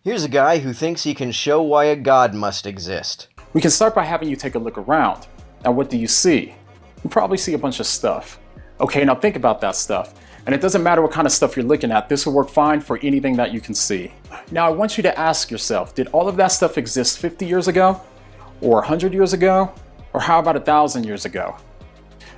Here's a guy who thinks he can show why a god must exist. We can start by having you take a look around. Now what do you see? You probably see a bunch of stuff. Okay, now think about that stuff. And it doesn't matter what kind of stuff you're looking at, this will work fine for anything that you can see. Now I want you to ask yourself, did all of that stuff exist 50 years ago? Or 100 years ago? Or how about 1,000 years ago?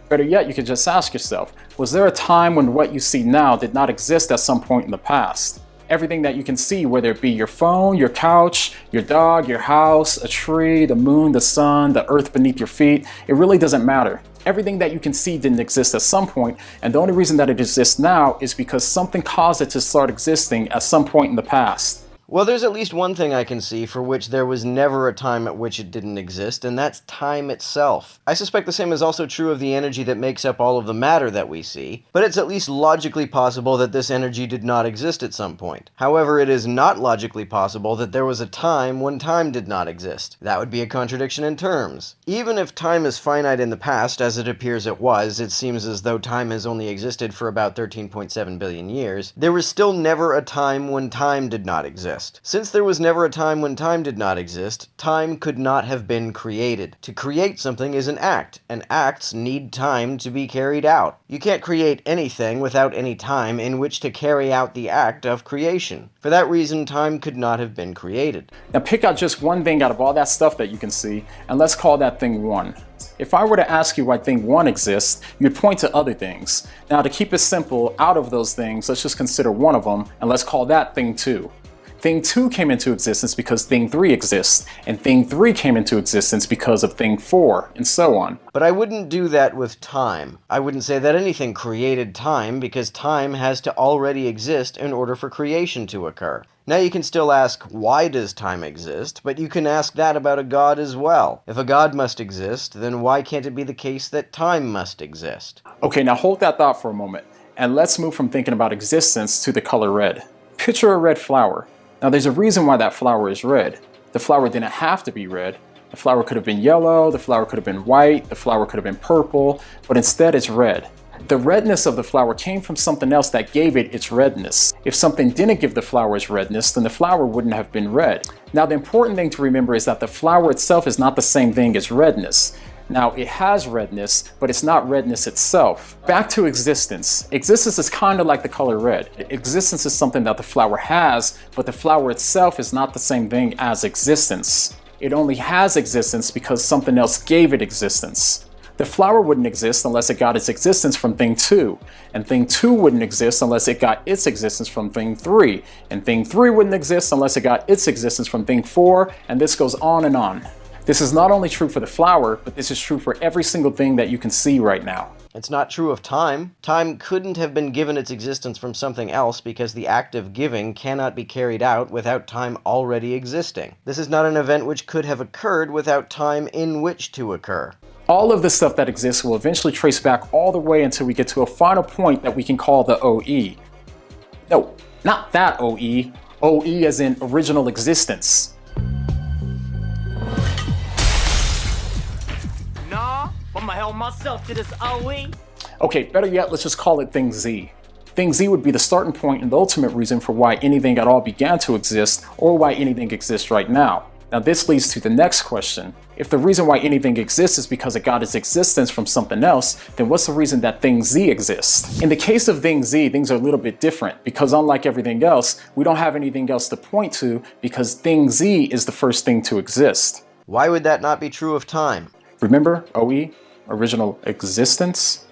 Better yet, you could just ask yourself, was there a time when what you see now did not exist at some point in the past? Everything that you can see, whether it be your phone, your couch, your dog, your house, a tree, the moon, the sun, the earth beneath your feet, it really doesn't matter. Everything that you can see didn't exist at some point, and the only reason that it exists now is because something caused it to start existing at some point in the past. Well, there's at least one thing I can see for which there was never a time at which it didn't exist, and that's time itself. I suspect the same is also true of the energy that makes up all of the matter that we see, but it's at least logically possible that this energy did not exist at some point. However, it is not logically possible that there was a time when time did not exist. That would be a contradiction in terms. Even if time is finite in the past, as it appears it was, it seems as though time has only existed for about 13.7 billion years, there was still never a time when time did not exist. Since there was never a time when time did not exist, time could not have been created. To create something is an act, and acts need time to be carried out. You can't create anything without any time in which to carry out the act of creation. For that reason, time could not have been created. Now pick out just one thing out of all that stuff that you can see, and let's call that thing 1. If I were to ask you why thing 1 exists, you'd point to other things. Now to keep it simple, out of those things, let's just consider one of them, and let's call that thing 2. Thing 2 came into existence because thing 3 exists, and thing 3 came into existence because of thing 4, and so on. But I wouldn't do that with time. I wouldn't say that anything created time, because time has to already exist in order for creation to occur. Now you can still ask, why does time exist? But you can ask that about a god as well. If a god must exist, then why can't it be the case that time must exist? Okay, now hold that thought for a moment, and let's move from thinking about existence to the color red. Picture a red flower. Now there's a reason why that flower is red. The flower didn't have to be red. The flower could have been yellow, the flower could have been white, the flower could have been purple, but instead it's red. The redness of the flower came from something else that gave it its redness. If something didn't give the flower its redness, then the flower wouldn't have been red. Now the important thing to remember is that the flower itself is not the same thing as redness. Now, it has redness, but it's not redness itself. Back to existence. Existence is kind of like the color red. Existence is something that the flower has, but the flower itself is not the same thing as existence. It only has existence because something else gave it existence. The flower wouldn't exist unless it got its existence from thing 2, and thing 2 wouldn't exist unless it got its existence from thing 3, and thing 3 wouldn't exist unless it got its existence from thing 4, and this goes on and on. This is not only true for the flower, but this is true for every single thing that you can see right now. It's not true of time. Time couldn't have been given its existence from something else because the act of giving cannot be carried out without time already existing. This is not an event which could have occurred without time in which to occur. All of the stuff that exists will eventually trace back all the way until we get to a final point that we can call the OE. No, not that OE. OE as in original existence. I'ma help myself to this OE. Okay, better yet, let's just call it thing Z. Thing Z would be the starting point and the ultimate reason for why anything at all began to exist, or why anything exists right now. Now this leads to the next question. If the reason why anything exists is because it got its existence from something else, then what's the reason that thing Z exists? In the case of thing Z, things are a little bit different, because unlike everything else, we don't have anything else to point to, because thing Z is the first thing to exist. Why would that not be true of time? Remember OE? Original existence?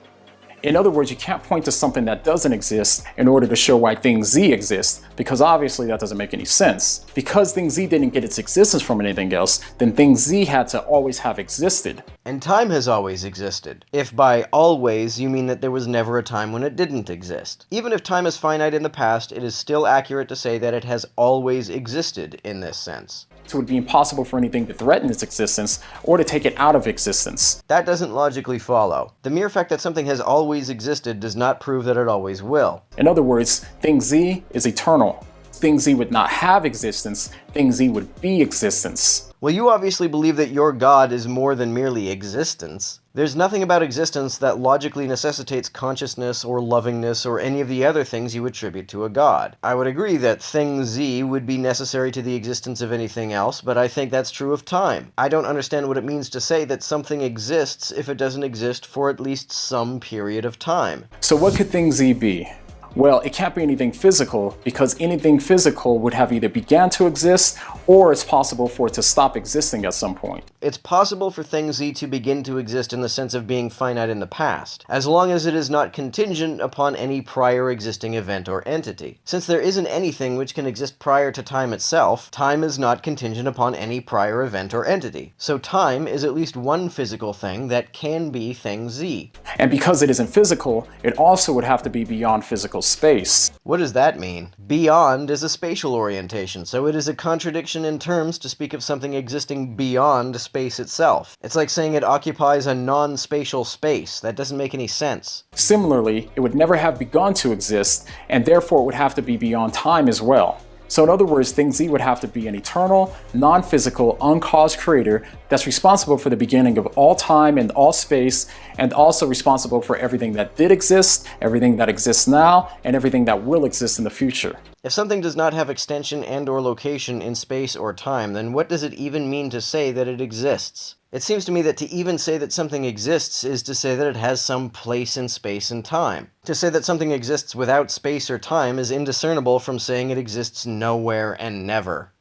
In other words, you can't point to something that doesn't exist in order to show why thing Z exists, because obviously that doesn't make any sense. Because thing Z didn't get its existence from anything else, then thing Z had to always have existed. And time has always existed. If by always you mean that there was never a time when it didn't exist. Even if time is finite in the past, it is still accurate to say that it has always existed in this sense. So it would be impossible for anything to threaten its existence or to take it out of existence. That doesn't logically follow. The mere fact that something has always existed does not prove that it always will. In other words, thing Z is eternal. Thing Z would not have existence, thing Z would be existence. Well, you obviously believe that your God is more than merely existence. There's nothing about existence that logically necessitates consciousness or lovingness or any of the other things you attribute to a god. I would agree that thing Z would be necessary to the existence of anything else, but I think that's true of time. I don't understand what it means to say that something exists if it doesn't exist for at least some period of time. So what could thing Z be? Well, it can't be anything physical, because anything physical would have either began to exist or it's possible for it to stop existing at some point. It's possible for thing Z to begin to exist in the sense of being finite in the past, as long as it is not contingent upon any prior existing event or entity. Since there isn't anything which can exist prior to time itself, time is not contingent upon any prior event or entity. So time is at least one physical thing that can be thing Z. And because it isn't physical, it also would have to be beyond physical space. What does that mean? Beyond is a spatial orientation, so it is a contradiction in terms to speak of something existing beyond space itself. It's like saying it occupies a non-spatial space. That doesn't make any sense. Similarly, it would never have begun to exist, and therefore it would have to be beyond time as well. So in other words, thing Z would have to be an eternal, non-physical, uncaused creator that's responsible for the beginning of all time and all space, and also responsible for everything that did exist, everything that exists now, and everything that will exist in the future. If something does not have extension and/or location in space or time, then what does it even mean to say that it exists? It seems to me that to even say that something exists is to say that it has some place in space and time. To say that something exists without space or time is indiscernible from saying it exists nowhere and never.